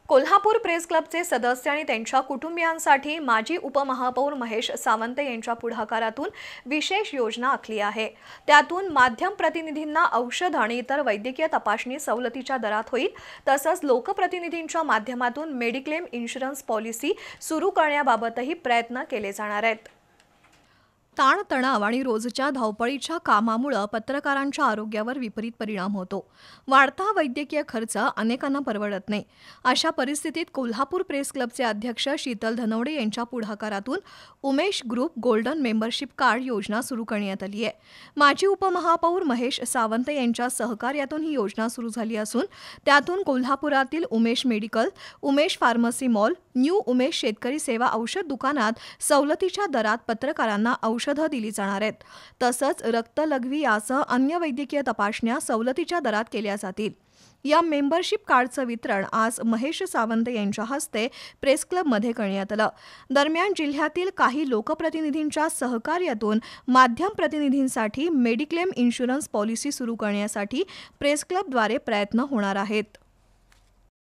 Kolhapur press क्लबचे सदस्य आणि त्यांच्या कुटुंबियांसाठी माजी उपमहापौर महेश सावंत यांच्या पुढाकारातून विशेष योजना आखली आहे। त्यातून माध्यम प्रतिनिधींना औषध आणि इतर वैद्यकीय तपासणी सवलतीच्या दरात होईल। तसंच लोकप्रतिनिधींच्या माध्यमातून मेडिक्लेम इन्शुरन्स पॉलिसी सुरू करण्याबाबतही प्रयत्न केले जाणार आहेत। ताणतणाव आणि रोजच्या धावपळीच्या कामामुळे पत्रकारांच्या आरोग्यावर विपरीत परिणाम होतो। वाढता वैद्यकीय खर्च अनेकांना परवडत नाही। अशा परिस्थितीत कोल्हापूर प्रेस क्लबचे अध्यक्ष शीतल धनवडे यांच्या पुढाकारातून Umesh group golden membership card योजना सुरू करण्यात आली आहे। माजी उपमहापौर महेश सावंत यांच्या सहकार्यातून ही योजना सुरू झाली असून त्यातून कोल्हापुरातील Umesh medical, Umesh pharmacy mall, new Umesh शेतकरी सेवा औषध दुकानात सवलतीच्या दरात पत्रकारांना औषधं दिली जाणार आहेत। तसंच रक्तलघवी यासह अन्य वैद्यकीय तपासण्या सवलतीच्या दरात केल्या जातील। या मेंबरशिप कार्डचं वितरण आज महेश सावंत यांच्या हस्ते प्रेस क्लबमध्ये करण्यात आलं। दरम्यान जिल्ह्यातील काही लोकप्रतिनिधींच्या सहकार्यातून माध्यम प्रतिनिधींसाठी मेडिक्लेम इन्शुरन्स पॉलिसी सुरू करण्यासाठी प्रेस क्लबद्वारे प्रयत्न होणार आहेत।